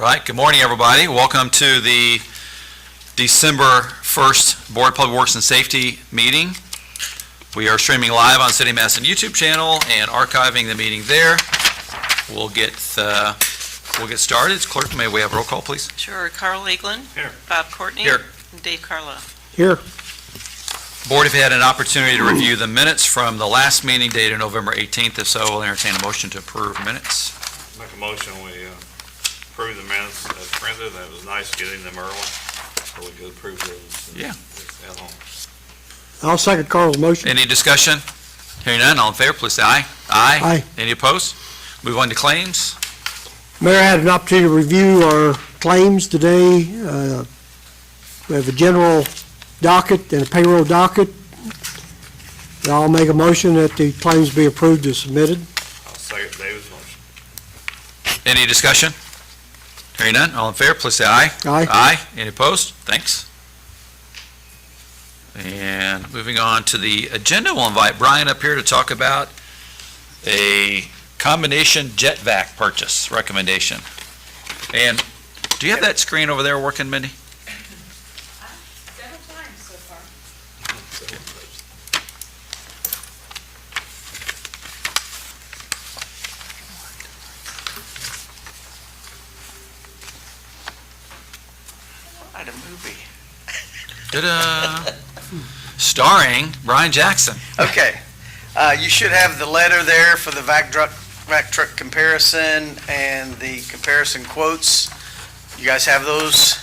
Right, good morning, everybody. Welcome to the December 1st Board of Public Works and Safety meeting. We are streaming live on City Madison YouTube channel and archiving the meeting there. We'll get started. Clerk, may we have a roll call, please? Sure. Carl Eaglin. Here. Bob Courtney. Here. And Dave Carlo. Here. Board, have had an opportunity to review the minutes from the last meeting dated November 18th. If so, we'll entertain a motion to approve minutes. Make a motion, we approve the minutes as printed. That was nice getting them early, so we could approve those. Yeah. At home. I'll second Carl's motion. Any discussion? Hearing none, all in favor, please say aye. Aye. Any opposed? Move on to claims. Mayor, I had an opportunity to review our claims today. We have a general docket and a payroll docket. I'll make a motion that the claims be approved as submitted. I'll second David's motion. Any discussion? Hearing none, all in favor, please say aye. Aye. Aye. Any opposed? Thanks. And moving on to the agenda, we'll invite Brian up here to talk about a combination jet vac purchase recommendation. And do you have that screen over there working, Mindy? Several times so far. What a movie. Ta-da! Starring Brian Jackson. Okay, you should have the letter there for the vac truck comparison and the comparison quotes. You guys have those?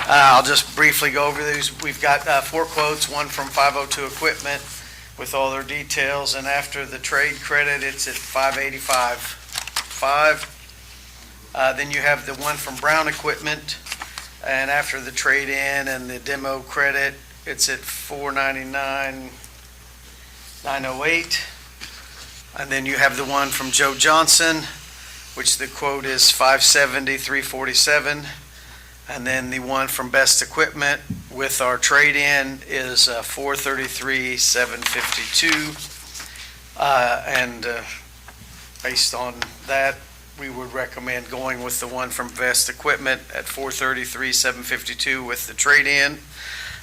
I'll just briefly go over these. We've got 4 quotes, one from 502 Equipment with all their details, and after the trade credit, it's at $585.5. Then you have the one from Brown Equipment, and after the trade-in and the demo credit, it's at $499,908. And then you have the one from Joe Johnson, which the quote is $570,347. And then the one from Best Equipment with our trade-in is $433,752. And based on that, we would recommend going with the one from Best Equipment at $433,752 with the trade-in.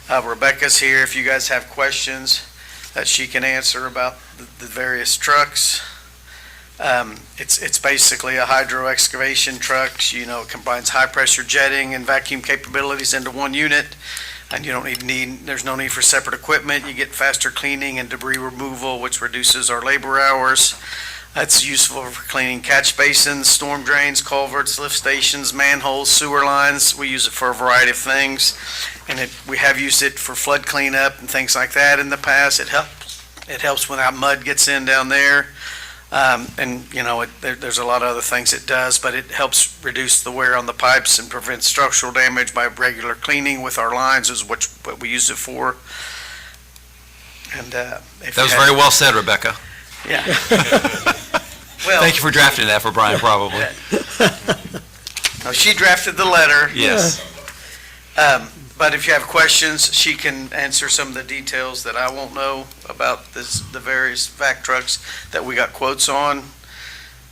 Rebecca's here if you guys have questions that she can answer about the various trucks. It's basically a hydro excavation truck. You know, it combines high pressure jetting and vacuum capabilities into one unit. And you don't there's no need for separate equipment. You get faster cleaning and debris removal, which reduces our labor hours. It's useful for cleaning catch basins, storm drains, culverts, lift stations, manholes, sewer lines. We use it for a variety of things. And we have used it for flood cleanup and things like that in the past. It helps when that mud gets in down there. And, you know, there's a lot of other things it does, but it helps reduce the wear on the pipes and prevent structural damage by regular cleaning with our lines is what we use it for. And That was very well said, Rebecca. Yeah. Well, Thank you for drafting that for Brian, probably. no, she drafted the letter. Yes. But if you have questions, she can answer some of the details that I won't know about the various vac trucks that we got quotes on.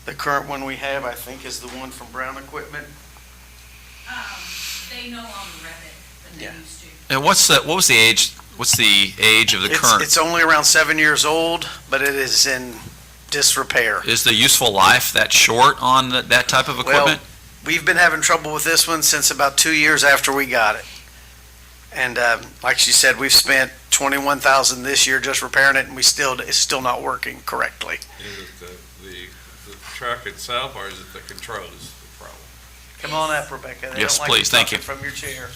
The current one we have, I think, is the one from Brown Equipment. They no longer rep it, but they Yeah. used to. And what was the age? What's the age of the current? It's only around 7 years old, but it is in disrepair. Is the useful life that short on that type of equipment? We've been having trouble with this one since about 2 years after we got it. And like she said, we've spent $21,000 this year just repairing it, and it's still not working correctly. Is it the truck itself, or is it the controls the problem? Come on up, Rebecca. They Yes, don't like please, thank you. talking from your chair.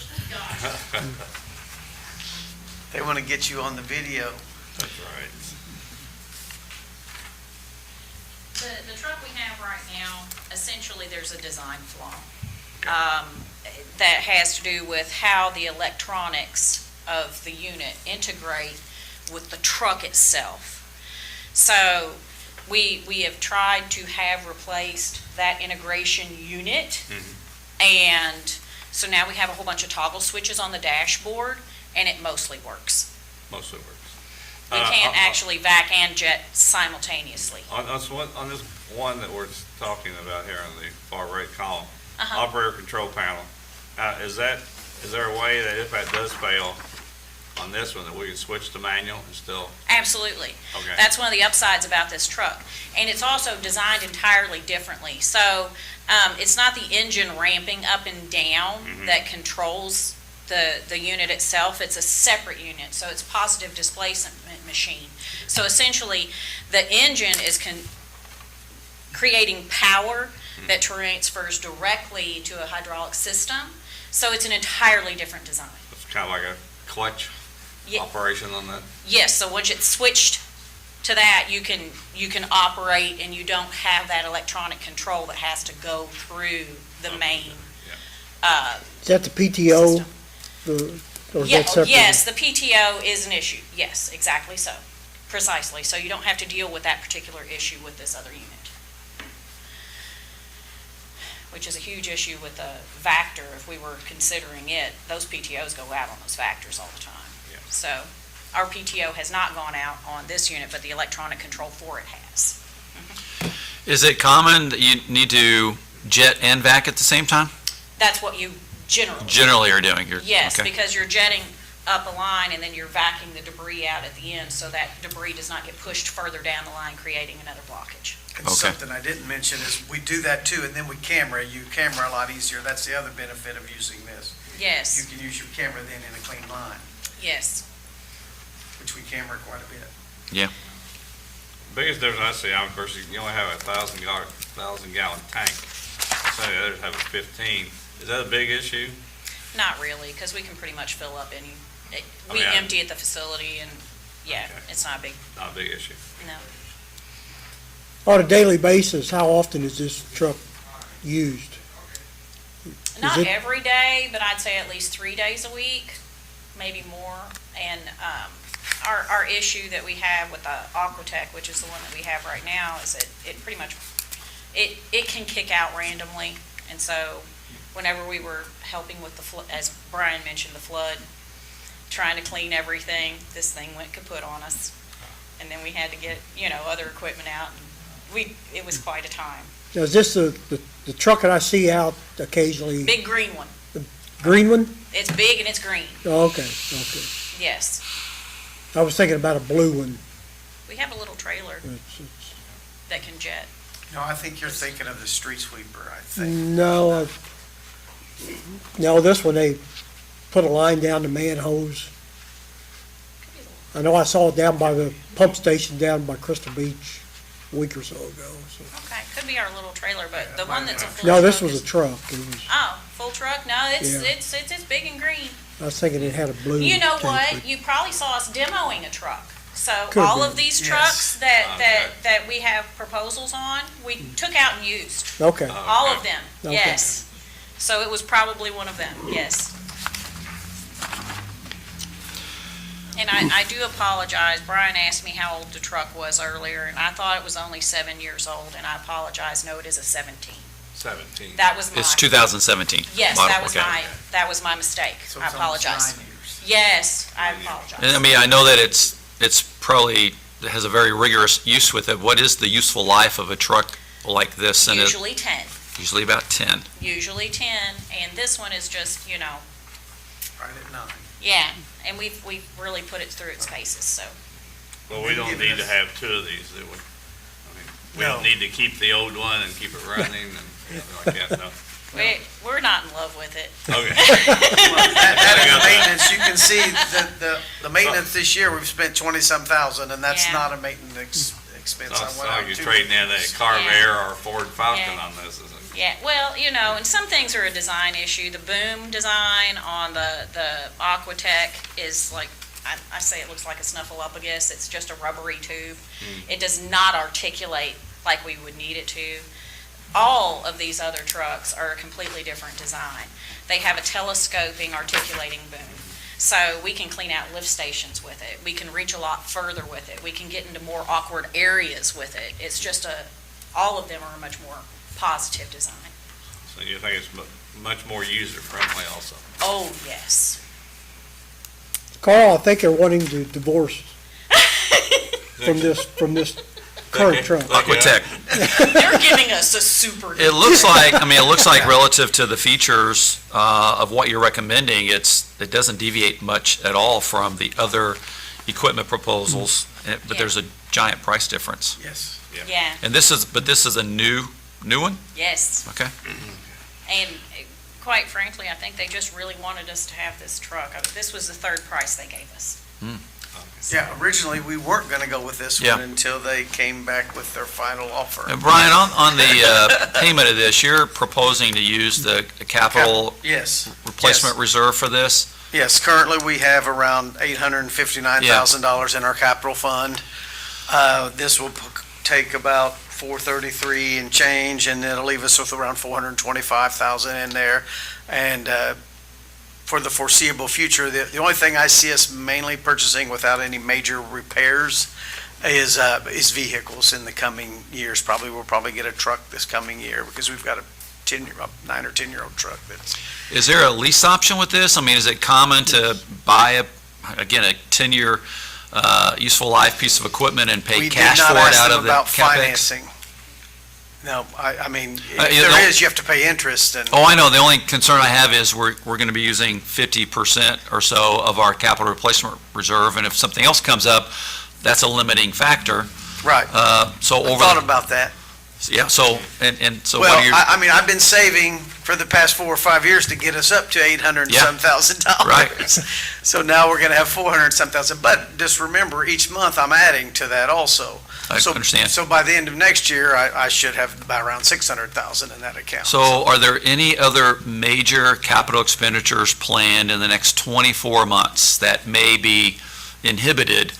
They want to get you on the video. That's right. The truck we have right now, essentially there's a design flaw. That has to do with how the electronics of the unit integrate with the truck itself. So we have tried to have replaced that integration unit. And so now we have a whole bunch of toggle switches on the dashboard, and it mostly works. Mostly works. We can't actually vac and jet simultaneously. On this one that we're talking about here on the far right column, operator control panel. Is there a way that if that does fail on this one, that we can switch to manual and still, Absolutely. okay? That's one of the upsides about this truck. And it's also designed entirely differently. So it's not the engine ramping up and down that controls the unit itself. It's a separate unit, so it's positive displacement machine. So essentially, the engine is creating power that transfers directly to a hydraulic system. So it's an entirely different design. It's kind of like a clutch Ye- operation on that? Yes, so once it's switched to that, you can operate and you don't have that electronic control that has to go through the main. Is that the PTO? System. Or is Yeah, that separate? yes, the PTO is an issue. Yes, exactly so. Precisely. So you don't have to deal with that particular issue with this other unit. Which is a huge issue with the Vector. If we were considering it, those PTOs go out on those Vectors all the time. Yeah. So our PTO has not gone out on this unit, but the electronic control for it has. Is it common that you need to jet and vac at the same time? That's what you generally. Generally are doing? Yes, Okay. because you're jetting up a line and then you're vacuuming the debris out at the end, so that debris does not get pushed further down the line, creating another blockage. And Okay. something I didn't mention is we do that too, and then we camera. You camera a lot easier. That's the other benefit of using this. You Yes, can use your camera then in a clean line, yes. which we camera quite a bit. Biggest difference I see, of course, you only have a 1,000 gallon tank. Some of the others have a 15. Is that a big issue? Not really, because we can pretty much fill up any, we mean, empty at the facility and, yeah, Okay. it's not a big, Not a big issue. no. On a daily basis, how often is this truck used? Not it- every day, but I'd say at least 3 days a week, maybe more. And our issue that we have with the Aquatech, which is the one that we have right now, is that it pretty much, it can kick out randomly. And so whenever we were helping with the flood, as Brian mentioned, the flood, trying to clean everything, this thing went kaput on us. And then we had to get, other equipment out. And it was quite a time. Now, is this the truck that I see out occasionally? Big green one. Green one? It's big and it's green. Oh, okay. Yes. I was thinking about a blue one. We have a little trailer It's- that can jet. No, I think you're thinking of the street sweeper, I it's- think. No, this one, they put a line down the man hose. I know I saw it down by the pump station down by Crystal Beach a week or so ago. So. Okay, could be our little trailer, but the one that's a full No, this truck was a is- truck. It was, Oh, full truck? No, it's Yeah. it's big and green. I was thinking it had a blue. You know tank, what? but- You probably saw us demoing a truck. So Could all be. of these Yes. trucks Okay. that we have proposals on, we took out and used. Okay. All of them, Okay. yes. So it was probably one of them, yes. And I do apologize. Brian asked me how old the truck was earlier, and I thought it was only 7 years old, and I apologize. No, it is a 17. 17. That was my. It's 2017. Yes, model, that was okay. that was my mistake. So I it's almost apologize. 9 years. Yes, I 9 years. apologize. And I mean, I know that it's probably, it has a very rigorous use with it. What is the useful life of a truck like this? And Usually 10, usually about 10. usually 10, and this one is just, Right at 9. yeah, and we've really put it through its paces, so. Well, we don't need to have two of these, do we? I mean, we No. don't need to keep the old one and keep it running and like that, no? We're not in love with it. Okay. That is the maintenance. You can see the maintenance this year, we've spent 20-some thousand, and that's Yeah. not a maintenance expense. I It's went like out you're to- trading in a Carver or a Ford Falcon Yeah. on this, isn't it? Yeah, well, and some things are a design issue. The boom design on the Aquatech is like, I say it looks like a snuffleupagus. It's just a rubbery tube. It does not articulate like we would need it to. All of these other trucks are a completely different design. They have a telescoping articulating boom. So we can clean out lift stations with it. We can reach a lot further with it. We can get into more awkward areas with it. It's just all of them are a much more positive design. So you think it's much more user-friendly also? Oh, yes. Carl, I think they're wanting to divorce from this current truck. Aquatech. They're giving us a super. It looks like, relative to the features of what you're recommending, it doesn't deviate much at all from the other equipment proposals, but Yeah. there's a giant price difference. Yes. Yeah, And this is a new one? yes. Okay. And quite frankly, I think they just really wanted us to have this truck. I mean, this was the third price they gave us. Yeah, originally, we weren't gonna go with this Yeah. one until they came back with their final offer. And Brian, on the payment of this, you're proposing to use the capital Yes. replacement reserve for this? Yes, currently we have around $859,000 in our capital fund. This will take about 433 and change, and it'll leave us with around 425,000 in there. And for the foreseeable future, the only thing I see us mainly purchasing without any major repairs is vehicles in the coming years. We'll probably get a truck this coming year, because we've got a 9 or 10-year-old truck that's. Is there a lease option with this? I mean, is it common to buy a 10-year useful life piece of equipment and pay We did cash not for it ask out them of the about CapEx? financing. No, I mean, if you know- there is, you have to pay interest, and Oh, I know. The only concern I have is we're going to be using 50% or so of our capital replacement reserve, and if something else comes up, that's a limiting factor. right. So I over, thought about that. yeah, so, and so Well, what are your, I mean, I've been saving for the past 4 or 5 years to get us up to 800 and Yeah. some $1,000. Right. So now we're gonna have 400 and some thousand, but just remember, each month I'm adding to that also. I So- understand. So by the end of next year, I should have about around 600,000 in that account. So are there any other major capital expenditures planned in the next 24 months that may be inhibited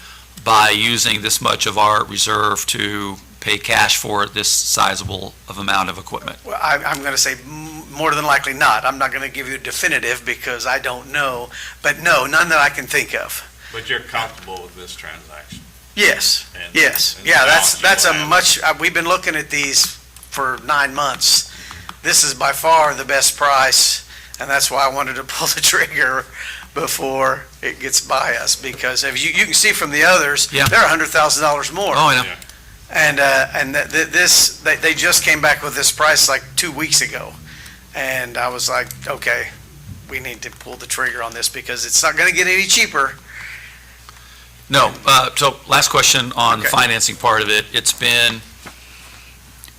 by using this much of our reserve to pay cash for this sizable of amount of equipment? Well, I'm going to say more than likely not. I'm not going to give you a definitive because I don't know, but no, none that I can think of. But you're comfortable with this transaction? Yes, And- yes. and Yeah, the that's balance a you'll have. much, we've been looking at these for 9 months. This is by far the best price, and that's why I wanted to pull the trigger before it gets by us, because if you can see from the others, Yeah. they're $100,000 more. Oh, I know. Yeah. And they just came back with this price like 2 weeks ago. And I was like, okay, we need to pull the trigger on this because it's not going to get any cheaper. No, so last question on the Okay. financing part of it. It's been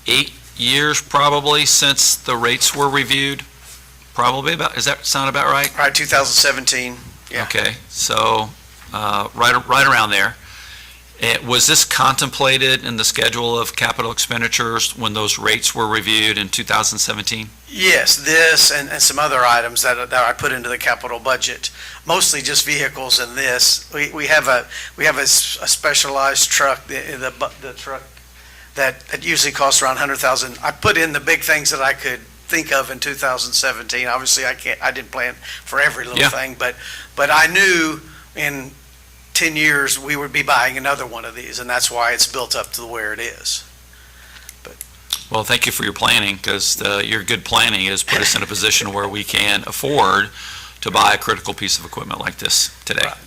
8 years probably since the rates were reviewed, probably about, does that sound about right? All right, 2017. Yeah. Okay, so, right around there. Was this contemplated in the schedule of capital expenditures when those rates were reviewed in 2017? Yes, this and some other items that I put into the capital budget, mostly just vehicles and this. We have a specialized truck, the truck that usually costs around 100,000. I put in the big things that I could think of in 2017. Obviously, I didn't plan for every little Yeah. thing, but I knew in 10 years we would be buying another one of these, and that's why it's built up to where it is. Well, thank you for your planning, because your good planning has put us in a position where we can afford to buy a critical piece of equipment like this today. Right.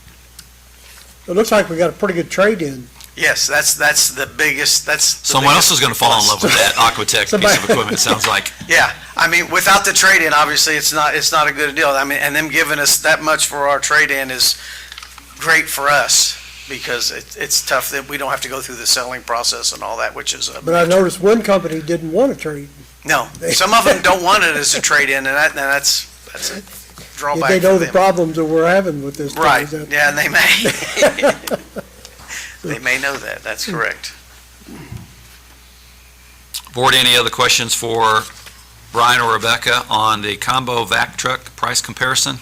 It looks like we got a pretty good trade-in. Yes, that's the biggest, that's the Someone else biggest is going to fall in love with that Aquatech piece of equipment, it sounds like. Yeah, I mean, without the trade-in, obviously, it's not a good deal. I mean, and them giving us that much for our trade-in is great for us, because it's tough that we don't have to go through the selling process and all that, which is But I noticed one company didn't want to trade. no, some of them don't want it as a trade-in, and that's a If drawback they know for the them. problems that we're having with this. thing, Right, is that- yeah, and they may. They may know that, that's correct. Board, any other questions for Brian or Rebecca on the combo vac truck price comparison?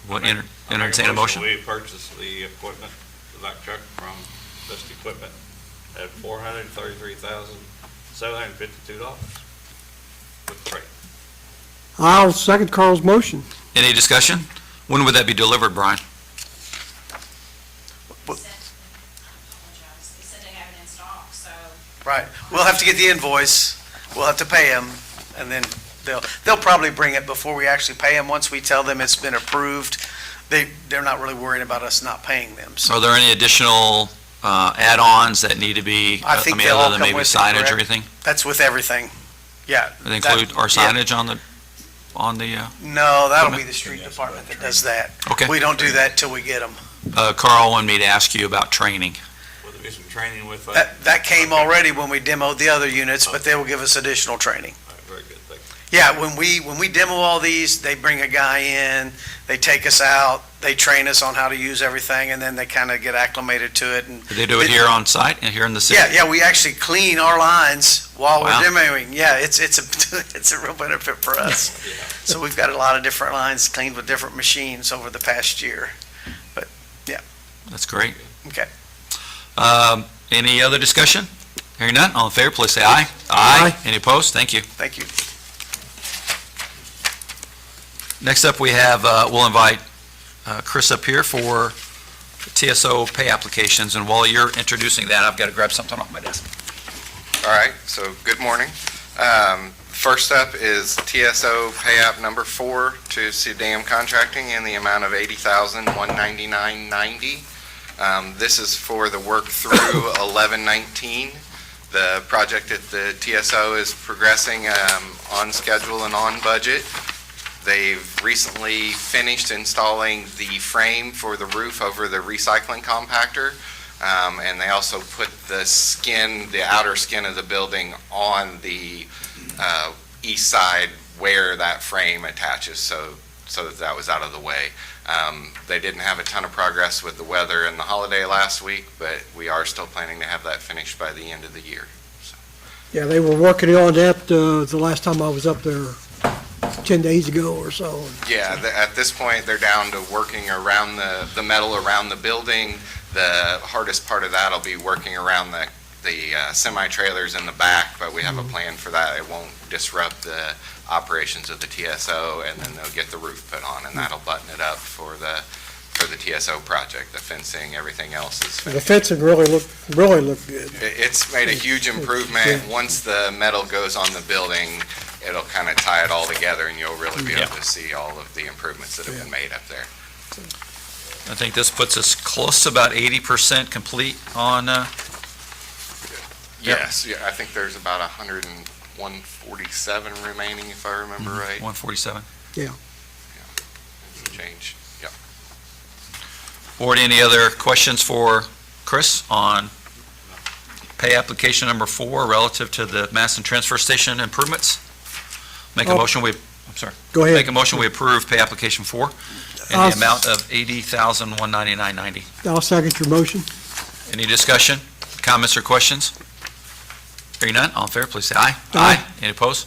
What, I make entertain a motion? We purchase the equipment, the vac truck from Best Equipment at $433,752 with freight. I'll second Carl's motion. Any discussion? When would that be delivered, Brian? They said they have it in stock, so. Right, we'll have to get the invoice, we'll have to pay them, and then they'll probably bring it before we actually pay them. Once we tell them it's been approved, they're not really worried about us not paying them. So Are there any additional add-ons that need to be, I think they all other than come maybe with it, signage or correct? anything? That's with everything. Yeah. They include our yeah. signage on the, No, that'll be the street department that does that. okay. We don't do that till we get them. Carl wanted me to ask you about training. Will there be some training with that? That came already when we demoed the other units, but they will give us additional training. All right, very good, thank you. Yeah, when we demo all these, they bring a guy in, they take us out, they train us on how to use everything, and then they kind of get acclimated to it. And Do they do it here on site and here in the city? yeah, we actually clean our lines while Wow. we're demoing. Yeah, it's a real benefit for us. So we've got a lot of different lines cleaned with different machines over the past year. That's great. Okay. Any other discussion? Hearing none, all in favor, please say aye. Aye. Any opposed? Thank you. Thank you. Next up, we have, we'll invite Chris up here for TSO pay applications, and while you're introducing that, I've got to grab something off my desk. All right, so good morning. First up is TSO pay app number 4 to Sudam Contracting in the amount of $80,199.90. This is for the work through 11/19. The project at the TSO is progressing on schedule and on budget. They've recently finished installing the frame for the roof over the recycling compactor. And they also put the outer skin of the building on the east side where that frame attaches, so that was out of the way. They didn't have a ton of progress with the weather and the holiday last week, but we are still planning to have that finished by the end of the year. Yeah, they were working on that the last time I was up there 10 days ago or so. Yeah, at this point, they're down to working around the metal around the building. The hardest part of that will be working around the semi-trailers in the back, but we have a plan for that. It won't disrupt the operations of the TSO, and then they'll get the roof put on, and that'll button it up for the TSO project. The fencing, everything else is The finished. fencing really looked good. It's made a huge improvement. Once the metal goes on the building, it'll kind of tie it all together, and you'll really be able to see all of the improvements that have been made up there. I think this puts us close to about 80% complete on, Yes, yeah, I think there's about 147 remaining, if I remember right. 147. Change, yep. Board, any other questions for Chris on pay application number 4 relative to the Madison Transfer Station improvements? Make a Oh. motion, I'm sorry. Go ahead. Make a motion, we approve pay application 4 in I'll the amount of $80,199.90. I'll second your motion. Any discussion, comments, or questions? Hearing none, all in favor, please say aye. Aye. Any opposed?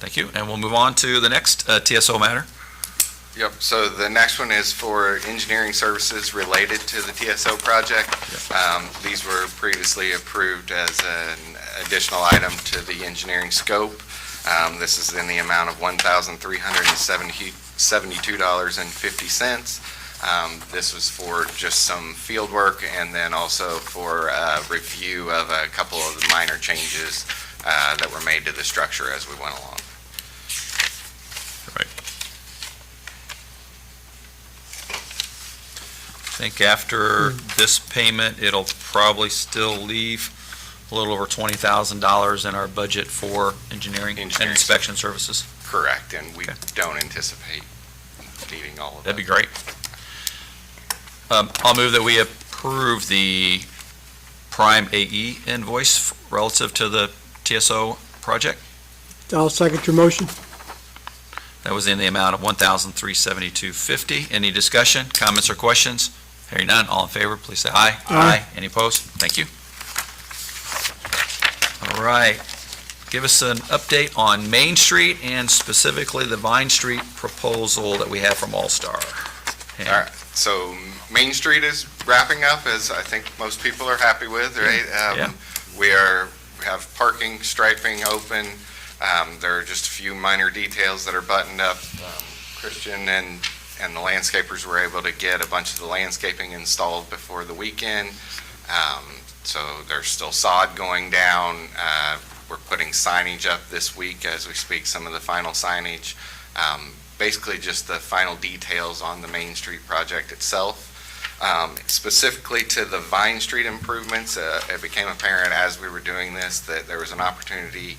Thank you, and we'll move on to the next TSO matter. Yep, so the next one is for engineering services related to the TSO project. These were previously approved as an additional item to the engineering scope. This is in the amount of $1,372.50. This was for just some field work and then also for a review of a couple of the minor changes that were made to the structure as we went along. I think after this payment, it'll probably still leave a little over $20,000 in our budget for engineering and Engineering. inspection services. Correct, and we Okay. don't anticipate needing all of that. That'd be great. I'll move that we approve the Prime AE invoice relative to the TSO project. I'll second your motion. That was in the amount of $1,372.50. Any discussion, comments, or questions? Hearing none, all in favor, please say aye. Aye. Any opposed? Thank you. All right. Give us an update on Main Street and specifically the Vine Street proposal that we have from All-Star. All right, so Main Street is wrapping up, as I think most people are happy with, right? Yeah. We have parking, striping open. There are just a few minor details that are buttoned up. Christian and the landscapers were able to get a bunch of the landscaping installed before the weekend. So there's still sod going down. We're putting signage up this week as we speak, some of the final signage. Basically just the final details on the Main Street project itself. Specifically to the Vine Street improvements, it became apparent as we were doing this that there was an opportunity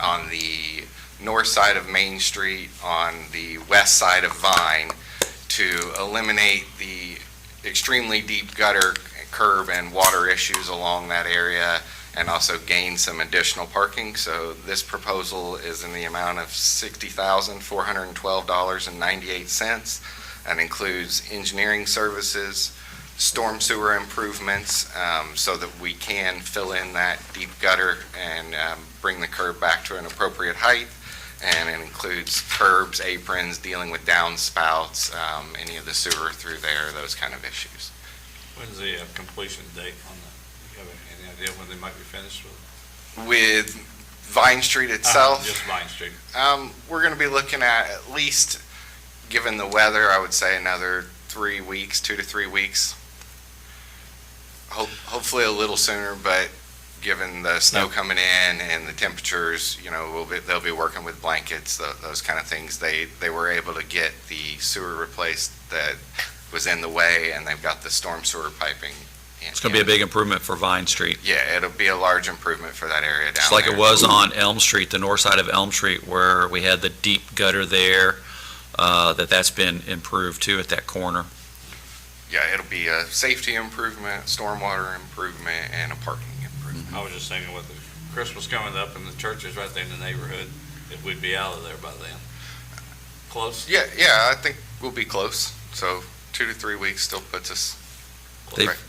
on the north side of Main Street, on the west side of Vine, to eliminate the extremely deep gutter, curb, and water issues along that area, and also gain some additional parking. So this proposal is in the amount of $60,412.98, and includes engineering services, storm sewer improvements, so that we can fill in that deep gutter and bring the curb back to an appropriate height. And it includes curbs, aprons, dealing with downspouts, any of the sewer through there, those kind of issues. When's the completion date on that? You have any idea when they might be finished with? With Vine Street itself, Just Vine Street. we're going to be looking at least, given the weather, I would say another 3 weeks, 2 to 3 weeks. Hopefully a little sooner, but given the snow coming in and the temperatures, they'll be working with blankets, those kind of things. They were able to get the sewer replaced that was in the way, and they've got the storm sewer piping. It's going to be a big improvement for Vine Street. Yeah, it'll be a large improvement for that area down there. Just like it was on Elm Street, the north side of Elm Street, where we had the deep gutter there, that's been improved too at that corner. Yeah, it'll be a safety improvement, stormwater improvement, and a parking improvement. I was just thinking with the Christmas coming up and the churches right there in the neighborhood, if we'd be out of there by then. Close? Yeah, I think we'll be close. So 2 to 3 weeks still puts us.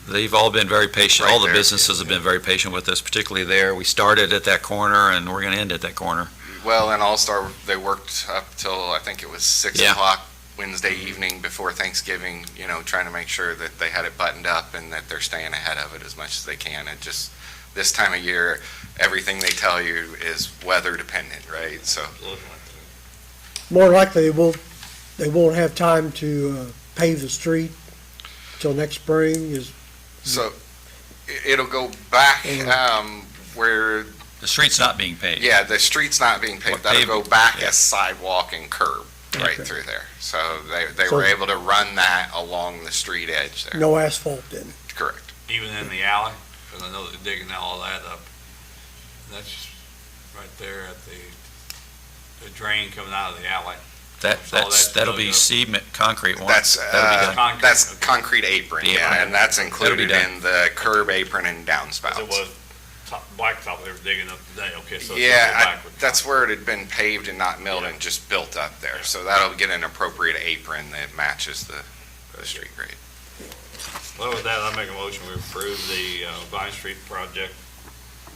They've all been very patient. Right All the there, businesses have been very patient with us, particularly there. We started at that corner, and we're going to end at that corner. Well, and All-Star, they worked up till, I think it was 6 Yeah. o'clock Wednesday evening before Thanksgiving, trying to make sure that they had it buttoned up and that they're staying ahead of it as much as they can. And just this time of year, everything they tell you is weather dependent, right? So, More likely, they won't have time to pave the street till next spring is, so it'll go back where, The street's not being paved. yeah, the street's not being paved. What, That'll go paved? back Yeah. as sidewalk and curb right Okay. through there. So they So- were able to run that along the street edge there. no asphalt then. Correct. Even in the alley, because I know they're digging all that up. That's right there at the drain coming out of the alley. That'll be cement, concrete one. That's, That'll be done. Concrete, that's okay. concrete apron, The yeah, apron. and that's included done. in the curb apron and downspouts. It was blacktop they were digging up today, okay, so. it's Yeah, gonna go back with that's concrete. where it had been paved and not milled and just built up there. Yeah. So that'll get an appropriate apron that matches the street grade. Well, with that, I make a motion we approve the Vine Street project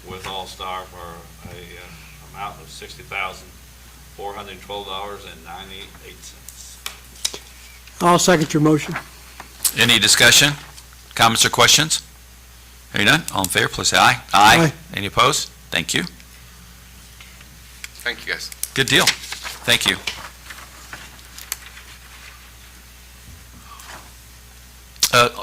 with All-Star for a amount of $60,412.98. I'll second your motion. Any discussion, comments, or questions? Hearing none, all in favor, please say aye. Aye. Any opposed? Thank you. Thank you, guys. Good deal. Thank you.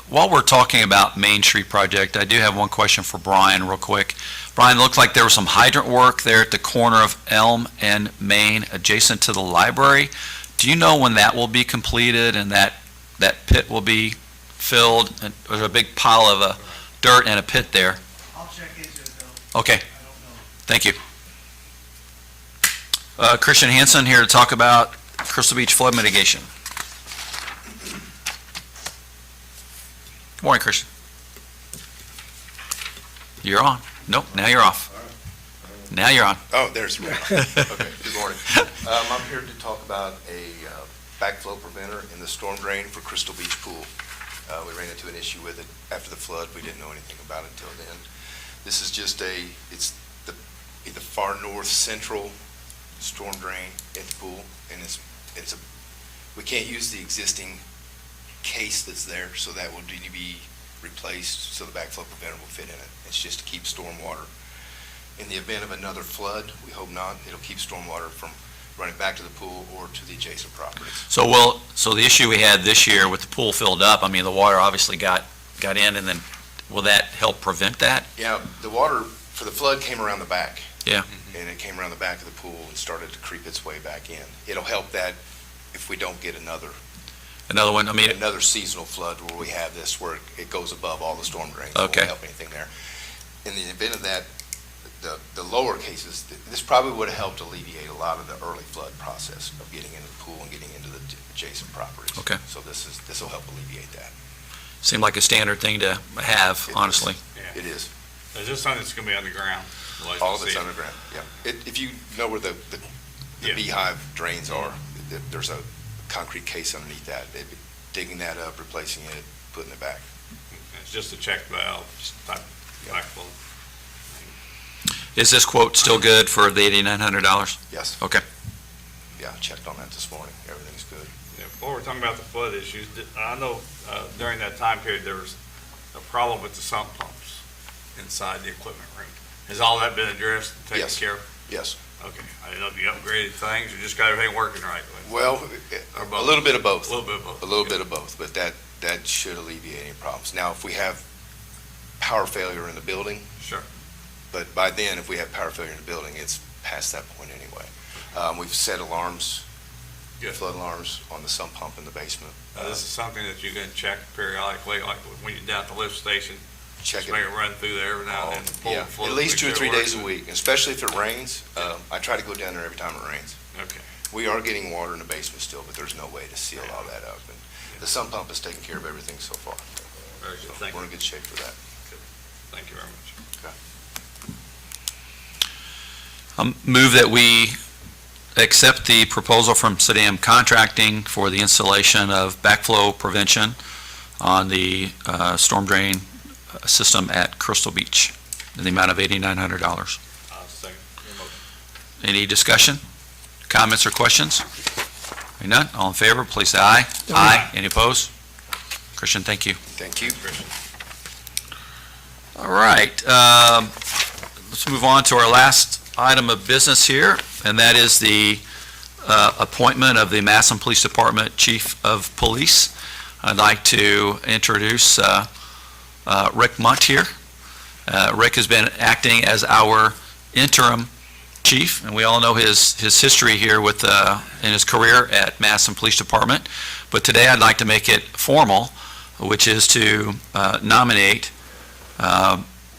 While we're talking about Main Street project, I do have one question for Brian real quick. Brian, it looked like there was some hydrant work there at the corner of Elm and Main adjacent to the library. Do you know when that will be completed and that pit will be filled? And there's a big pile of dirt and a pit there. I'll check into it though. Okay, I don't know. thank you. Christian Hansen here to talk about Crystal Beach flood mitigation. Good morning, Christian. You're on. Nope, now you're off. Now you're on. Oh, there's me. Okay, good morning. I'm here to talk about a backflow preventer in the storm drain for Crystal Beach Pool. We ran into an issue with it after the flood. We didn't know anything about it until then. This is just it's the far north central storm drain at the pool, and we can't use the existing case that's there, so that will need to be replaced so the backflow preventer will fit in it. It's just to keep storm water. In the event of another flood, we hope not, it'll keep storm water from running back to the pool or to the adjacent properties. So the issue we had this year with the pool filled up, I mean, the water obviously got in, and then will that help prevent that? Yeah, the water for the flood came around the back. Yeah. And it came around the back of the pool and started to creep its way back in. It'll help that if we don't get another. Another one, I mean, Another seasonal flood where we have this, where it goes above all the storm drains. It Okay. won't help anything there. In the event of that, the lower cases, this probably would have helped alleviate a lot of the early flood process of getting into the pool and getting into the adjacent properties. Okay. So this will help alleviate that. seemed like a standard thing to have, It is. honestly. It is. Is this something that's gonna be underground? the way you All of see it's it? underground, yeah. If you know where the Yeah. beehive drains are, there's a concrete case underneath that. Digging that up, replacing it, putting it back. It's just a check valve, just type backflow. Is this quote still good for the $8,900? Yes. Okay. Yeah, I checked on that this morning. Everything's good. Yeah, Before we're talking about the flood issues, I know during that time period, there was a problem with the sump pumps inside the equipment room. Has all that been addressed and taken Yes. care of? Yes. Okay, I didn't know if you upgraded things or just got everything working right. Well, Or a both? little bit of both. A little bit of both. A little bit of both, but that should alleviate any problems. Now, if we have power failure in the building, Sure. but by then, if we have power failure in the building, it's past that point anyway. We've set alarms, Good. flood alarms on the sump pump in the basement. Now, this is something that you can check periodically, like when you're down at the lift station, Check just it. make it run through there every now and then. pull Yeah, the flow, at least make 2 or sure 3 it days works. a week, especially if it rains. I try to go down there every time it rains. Okay. We are getting water in the basement still, but there's no way to seal all that up. And the sump pump has taken care of everything so far. Very good, So thank we're you. in good shape for that. Thank you very much. Move that we accept the proposal from Sedam Contracting for the installation of backflow prevention on the storm drain system at Crystal Beach in the amount of $8,900. I'll second your motion. Any discussion, comments, or questions? Hearing none, all in favor, please say aye. Aye. Any opposed? Christian, thank you. Thank you. Christian. All right, let's move on to our last item of business here, and that is the appointment of the Madison Police Department Chief of Police. I'd like to introduce Rick Munt here. Rick has been acting as our interim chief, and we all know his history here with in his career at Madison Police Department. But today I'd like to make it formal, which is to nominate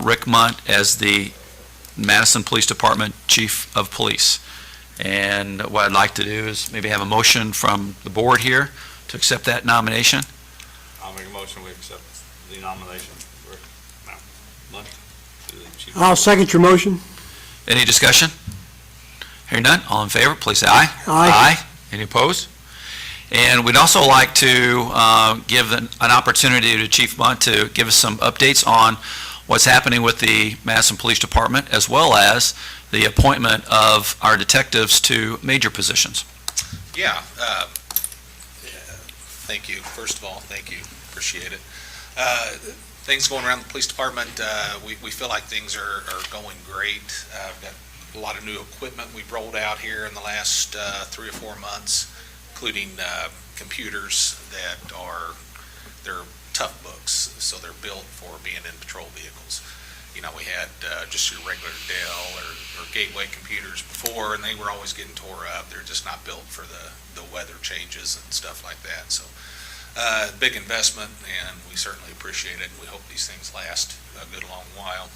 Rick Munt as the Madison Police Department Chief of Police. And what I'd like to do is maybe have a motion from the board here to accept that nomination. I'll make a motion, we accept the nomination. Munt to the chief. I'll second your motion. Any discussion? Hearing none, all in favor, please say aye. Aye. Any opposed? And we'd also like to give an opportunity to Chief Munt to give us some updates on what's happening with the Madison Police Department, as well as the appointment of our detectives to major positions. Yeah, thank you. First of all, thank you. Appreciate it. Things going around the police department, we feel like things are going great. We've got a lot of new equipment we've rolled out here in the last 3 or 4 months, including computers that they're tough books, so they're built for being in patrol vehicles. You know, we had just your regular Dell or Gateway computers before, and they were always getting tore up. They're just not built for the weather changes and stuff like that. So, big investment, and we certainly appreciate it. We hope these things last a good long while.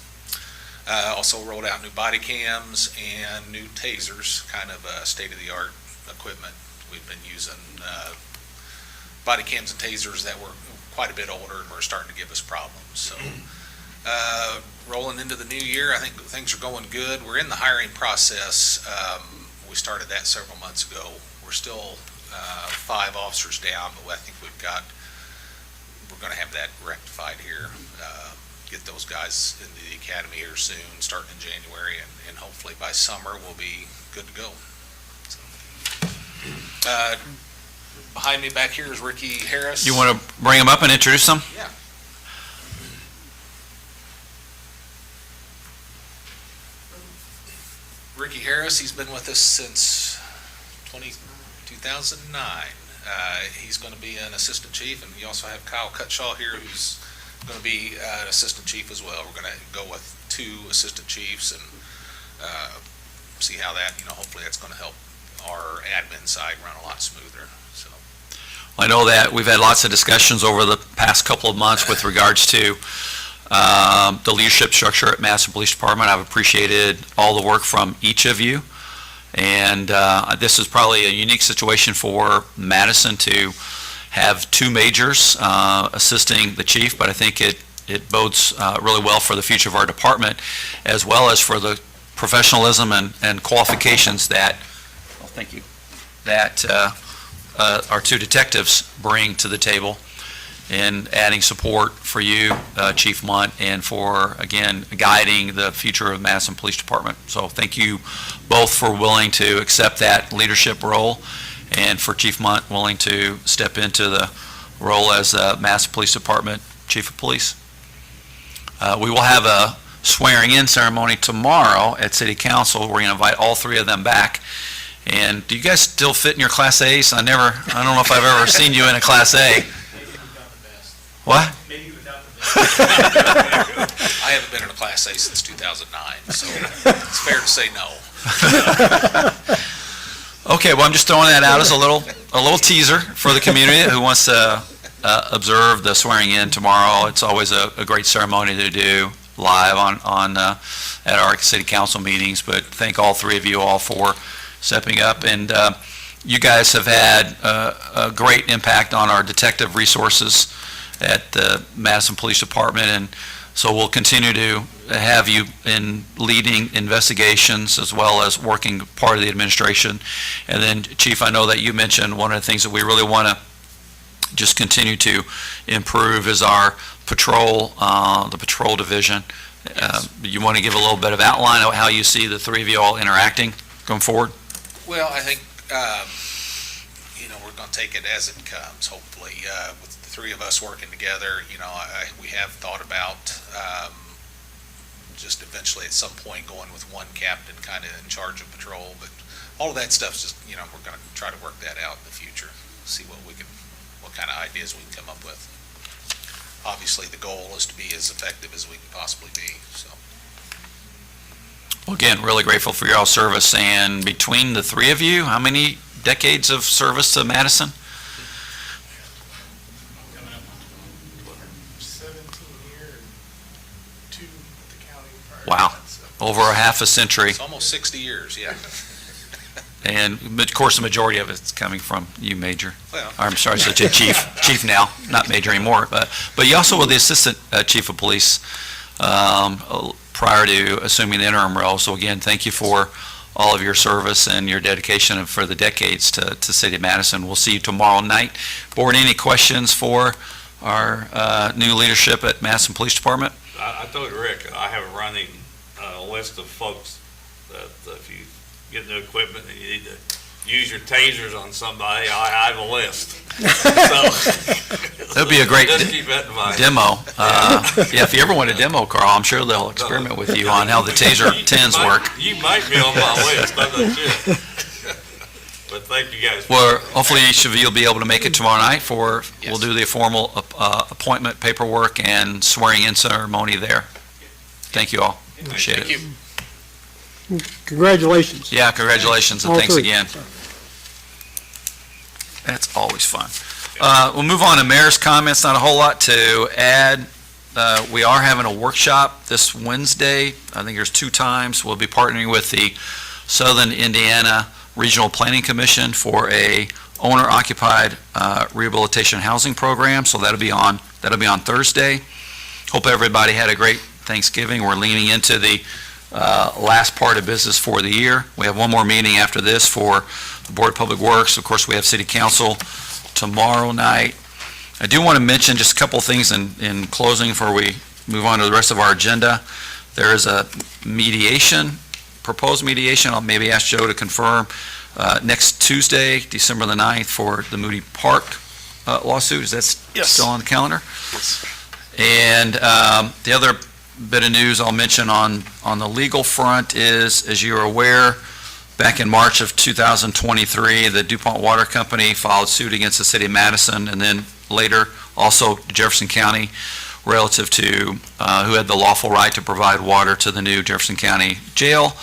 Also rolled out new body cams and new tasers, kind of state-of-the-art equipment. We've been using body cams and tasers that were quite a bit older and were starting to give us problems. So, rolling into the new year, I think things are going good. We're in the hiring process. We started that several months ago. We're still 5 officers down, but I think we're going to have that rectified here. Get those guys into the academy here soon, starting in January, and hopefully by summer we'll be good to go. So, behind me back here is Ricky Harris. You want to bring them up and introduce them? Yeah. Ricky Harris, he's been with us since 2009. He's going to be an assistant chief, and you also have Kyle Cutshaw here, who's going to be an assistant chief as well. We're going to go with 2 assistant chiefs and see how that, hopefully that's going to help our admin side run a lot smoother. So, I know that we've had lots of discussions over the past couple of months with regards to the leadership structure at Madison Police Department. I've appreciated all the work from each of you. And this is probably a unique situation for Madison to have two majors assisting the chief, but I think it bodes really well for the future of our department, as well as for the professionalism and qualifications that, thank you, that our two detectives bring to the table in adding support for you, Chief Munt, and for, again, guiding the future of Madison Police Department. So thank you both for willing to accept that leadership role, and for Chief Munt willing to step into the role as Madison Police Department Chief of Police. We will have a swearing-in ceremony tomorrow at City Council. We're going to invite all three of them back. And do you guys still fit in your Class A's? I don't know if I've ever seen you in a Class A. What? Maybe without the best. I haven't been in a Class A since 2009, so it's fair to say no. Okay, well, I'm just throwing that out as a little teaser for the community who wants to observe the swearing-in tomorrow. It's always a great ceremony to do live at our city council meetings, but thank all three of you all for stepping up. And you guys have had a great impact on our detective resources at the Madison Police Department, and so we'll continue to have you in leading investigations as well as working part of the administration. And then, Chief, I know that you mentioned one of the things that we really want to just continue to improve is our patrol, the patrol division. You want to give a little bit of outline of how you see the three of you all interacting going forward? Well, I think, we're going to take it as it comes, hopefully, with the three of us working together. We have thought about just eventually at some point going with one captain kind of in charge of patrol, but all of that stuff's just, we're going to try to work that out in the future, see what kind of ideas we can come up with. Obviously, the goal is to be as effective as we can possibly be, so. Well, again, really grateful for your all service, and between the three of you, how many decades of service to Madison? 17 here and 2 with the county prior. Wow. Over a half a century. It's almost 60 years, yeah. And of course, the majority of it's coming from you, Major. Well, I'm sorry, I should say Chief now, not Major anymore. But you also were the Assistant Chief of Police prior to assuming the interim role. So again, thank you for all of your service and your dedication for the decades to City of Madison. We'll see you tomorrow night. Board, any questions for our new leadership at Madison Police Department? I told Rick, I have a running list of folks that if you get new equipment and you need to use your tasers on somebody, I have a list. So That'd be a great just keep that in mind. demo. Yeah, if you ever want a demo, Carl, I'm sure they'll experiment with you on how the taser 10s work. You might be on my list, I'm not sure. But thank you guys. Well, hopefully each of you will be able to make it tomorrow night we'll Yes. do the formal appointment paperwork and swearing-in ceremony there. Thank you all. Appreciate Thank it. you. Congratulations. Yeah, congratulations and All thanks three. again. That's always fun. We'll move on to mayor's comments. Not a whole lot to add. We are having a workshop this Wednesday. I think there's 2 times. We'll be partnering with the Southern Indiana Regional Planning Commission for a owner-occupied rehabilitation housing program. So that'll be on Thursday. Hope everybody had a great Thanksgiving. We're leaning into the last part of business for the year. We have one more meeting after this for the Board of Public Works. Of course, we have City Council tomorrow night. I do want to mention just a couple of things in closing before we move on to the rest of our agenda. There is a proposed mediation. I'll maybe ask Joe to confirm next Tuesday, December the 9th, for the Moody Park lawsuit. Is that Yes. still on the calendar? And the other bit of news I'll mention on the legal front is, as you are aware, back in March of 2023, the DuPont Water Company filed suit against the city of Madison, and then later also Jefferson County, relative to who had the lawful right to provide water to the new Jefferson County jail.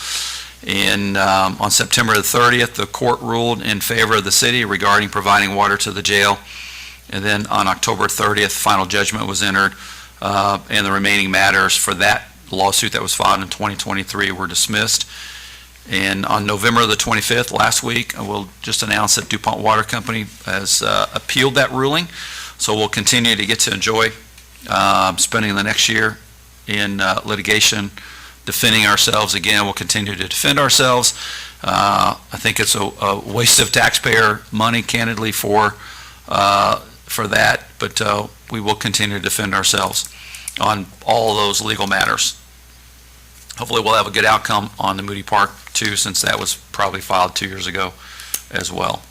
On September the 30th, the court ruled in favor of the city regarding providing water to the jail. And then on October 30th, final judgment was entered, and the remaining matters for that lawsuit that was filed in 2023 were dismissed. And on November the 25th, last week, I will just announce that DuPont Water Company has appealed that ruling. So we'll continue to get to enjoy spending the next year in litigation, defending ourselves. Again, we'll continue to defend ourselves. I think it's a waste of taxpayer money, candidly, for that, but we will continue to defend ourselves on all those legal matters. Hopefully, we'll have a good outcome on the Moody Park, too, since that was probably filed 2 years ago as well.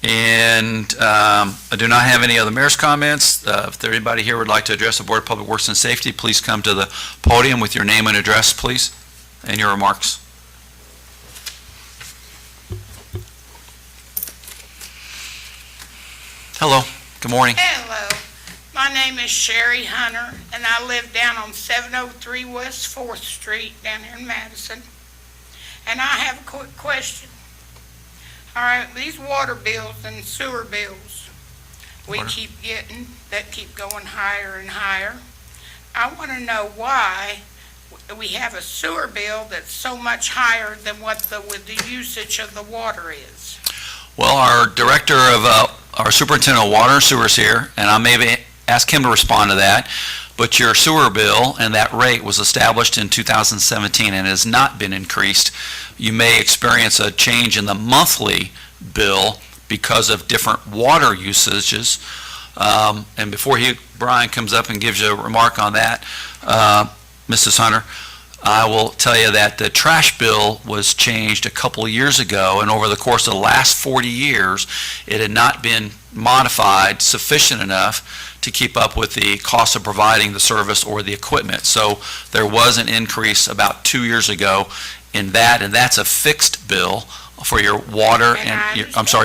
And I do not have any other mayor's comments. If there anybody here would like to address the Board of Public Works and Safety, please come to the podium with your name and address, please, and your remarks. Hello, good morning. Hello, my name is Sherry Hunter, and I live down on 703 West 4th Street down here in Madison. And I have a quick question. All right, these water bills and sewer bills we Water. keep getting, that keep going higher and higher. I want to know why we have a sewer bill that's so much higher than what with the usage of the water is. Well, our director of, our superintendent of water and sewer is here, and I maybe ask him to respond to that. But your sewer bill and that rate was established in 2017 and has not been increased. You may experience a change in the monthly bill because of different water usages. And before Brian comes up and gives you a remark on that, Mrs. Hunter, I will tell you that the trash bill was changed a couple of years ago, and over the course of the last 40 years, it had not been modified sufficient enough to keep up with the cost of providing the service or the equipment. So there was an increase about 2 years ago in that, and that's a fixed bill for your water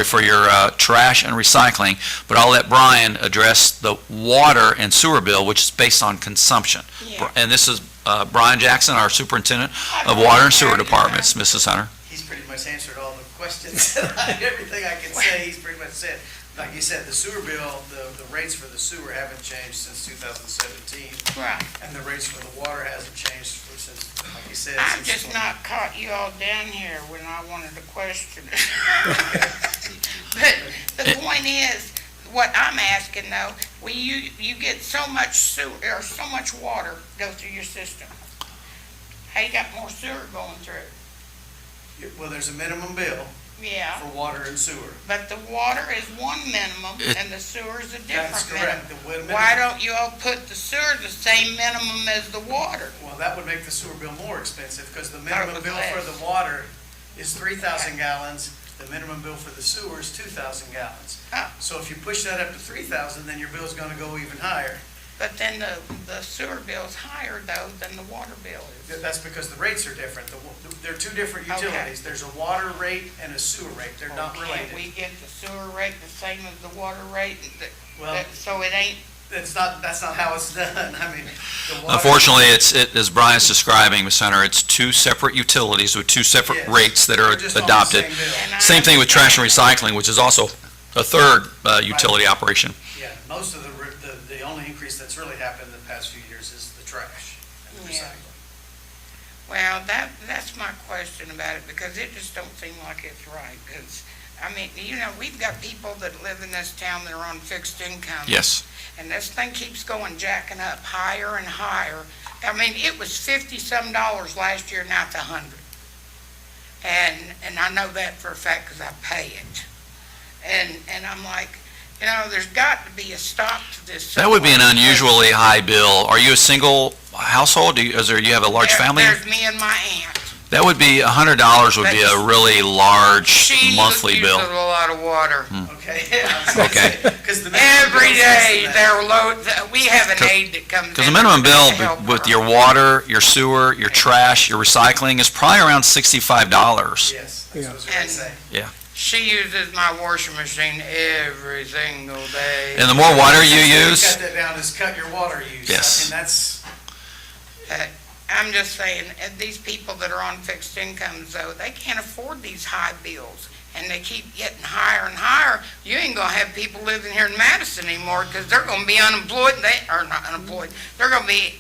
for your trash and recycling. But I'll let Brian address the water and sewer bill, which is based on consumption. Yeah. And this is Brian Jackson, our superintendent of water and sewer departments, Mrs. Hunter. He's pretty much answered all the questions. Everything I can say, he's pretty much said. Like you said, the sewer bill, the rates for the sewer haven't changed since 2017. Right. And the rates for the water hasn't changed since, like you said. I've since just not caught you all down here when I wanted to question it. But the point is, what I'm asking though, you get so much sewer, or so much water go through your system. How you got more sewer going through? Well, there's a minimum bill Yeah, for water and sewer. but the water is one minimum and the sewer is a That's different correct. minimum. Why don't you all put the sewer the same minimum as the water? Well, that would make the sewer bill more expensive, because the minimum was bill for less. the water is 3,000 gallons, the minimum bill for the sewer is 2,000 gallons. Oh. So if you push that up to 3,000, then your bill's gonna go even higher. But then the sewer bill's higher though than the water bill is. That's because the rates are different. They're two different Okay. utilities. There's a water rate and a sewer rate. They're not Can't related. we get the sewer rate the same as the water rate? Well, So it ain't, that's not how it's done. I mean, the water. Unfortunately, as Brian's describing, Ms. Hunter, it's two separate utilities with two separate Yes. rates that are They're just on the adopted. same bill. and I Same thing with trash and understand recycling, which is also a third utility operation. Yeah, most of the only increase that's really happened in the past few years is the trash and Yeah. recycling. Well, that's my question about it, because it just don't seem like it's right, because, I mean, we've got people that live in this town that are on fixed income. Yes. And this thing keeps going, jacking up higher and higher. I mean, it was $50-some last year, now it's $100. And I know that for a fact because I pay it. And I'm like, there's got to be a stop to this. That would be an unusually high bill. Are you a single household? Do you have a large family? There's me and my aunt. That would be, $100 would be a really large She monthly uses bill. a lot of water. Okay. Okay. Every day, they're low, we have an aide that comes in. Because the minimum bill to help with her. your water, your sewer, your trash, your recycling is probably around $65. Yes, Yeah. that's what I was going to say. She uses my washing machine every single day. And the more water you Cut use, that down is cut your water use. Yes. I mean, that's, I'm just saying, these people that are on fixed incomes though, they can't afford these high bills. And they keep getting higher and higher. You ain't gonna have people living here in Madison anymore, because they're gonna be unemployed, or not unemployed, they're gonna be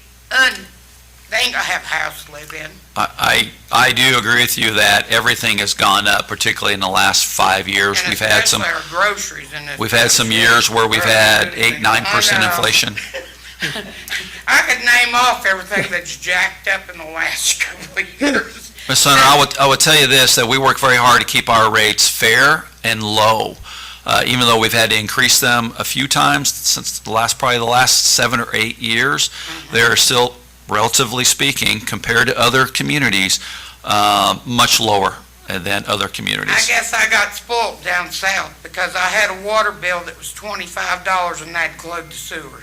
they ain't gonna have a house to live in. I do agree with you that everything has gone up, particularly in the last 5 years. And We've had some, especially our groceries in this. we've had some country. years where we've had 8-9% I know. inflation. I could name off everything that's jacked up in the last couple of years. Ms. Hunter, I would tell you this, that we work very hard to keep our rates fair and low. Even though we've had to increase them a few times since probably the last 7 or 8 years, they're still, relatively speaking, compared to other communities, much lower than other I communities. guess I got spoiled down south because I had a water bill that was $25 and that included the sewer.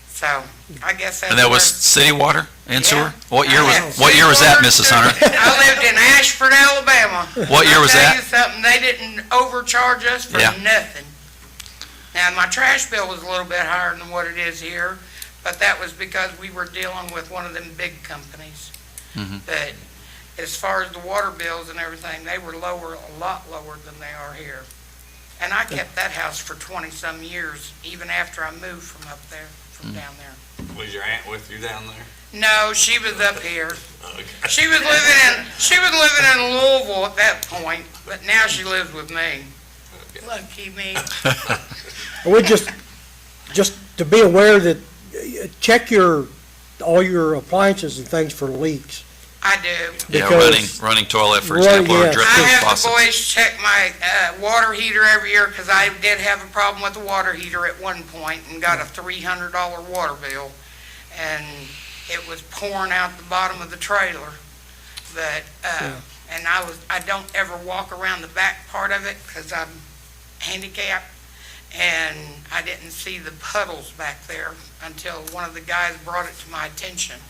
So, I guess that's. And that was where- city water and sewer? Yeah. What year I was, had what year was that, city Mrs. water, Hunter? I lived in Ashford, Alabama. What year was I'll that? tell you something, they didn't overcharge us for Yeah. nothing. Now, my trash bill was a little bit higher than what it is here, but that was because we were dealing with one of them big companies. Mhm. But as far as the water bills and everything, they were lower, a lot lower than they are here. And I kept that house for 20-some years, even after I moved from up there, from down there. Was your aunt with you down there? No, she was up here. Okay. She was living in Louisville at that point, but now she lives with me. Lucky me. I would just to be aware that, check all your appliances and things for leaks. I do. Yeah, Because- running toilet, for Right, example, or yes. drip I have the faucet. boys check my water heater every year, because I did have a problem with the water heater at one point and got a $300 water bill. And it was pouring out the bottom of the trailer. But, and I don't ever walk around the back part of it because I'm handicapped. And I didn't see the puddles back there until one of the guys brought it to my attention.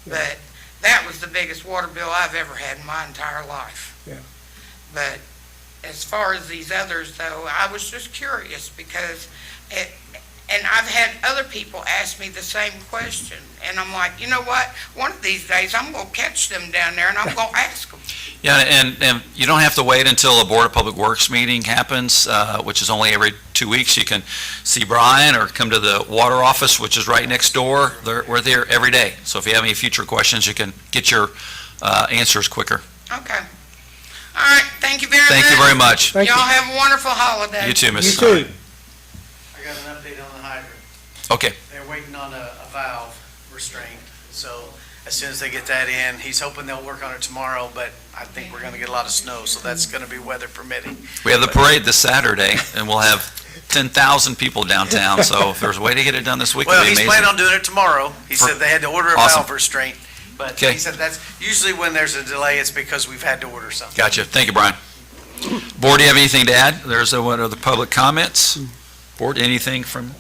But that was the biggest water bill I've ever had in my entire life. Yeah. But as far as these others, though, I was just curious because and I've had other people ask me the same question. And I'm like, you know what? One of these days, I'm going to catch them down there and I'm going to ask them. Yeah, and you don't have to wait until a Board of Public Works meeting happens, which is only every 2 weeks. You can see Brian or come to the water office, which is right next door. We're there every day. So if you have any future questions, you can get your answers quicker. Okay. All right. Thank you very much. Thank you very much. Thank you. Y'all have a wonderful holiday. You too, You Mrs. too. Hunter. I got an update on the hydrant. Okay. They're waiting on a valve restraint, so as soon as they get that in, he's hoping they'll work on it tomorrow, but I think we're gonna get a lot of snow, so that's gonna be weather permitting. We have the parade this Saturday, and we'll have 10,000 people downtown, so if there's a way to get it done this week, Well, it'd be he's planning amazing. on doing it tomorrow. He said they had to order a Awesome. valve restraint, but Okay. he said that's, usually when there's a delay, it's because we've had to order something. Gotcha. Thank you, Brian. Board, do you have anything to add? There's one of the public comments. Board, anything from?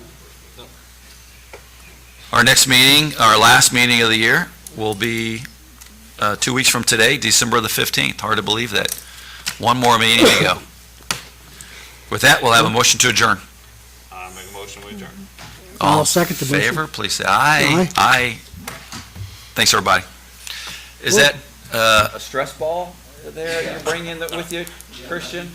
Our next meeting, our last meeting of the year, will be 2 weeks from today, December the 15th. Hard to believe that. One more meeting to go. With that, we'll have a motion to adjourn. I make a motion, we adjourn. All I'll in second the motion. favor, please say aye. Aye. Thanks, everybody. Is that a stress ball there you're bringing with you, Christian?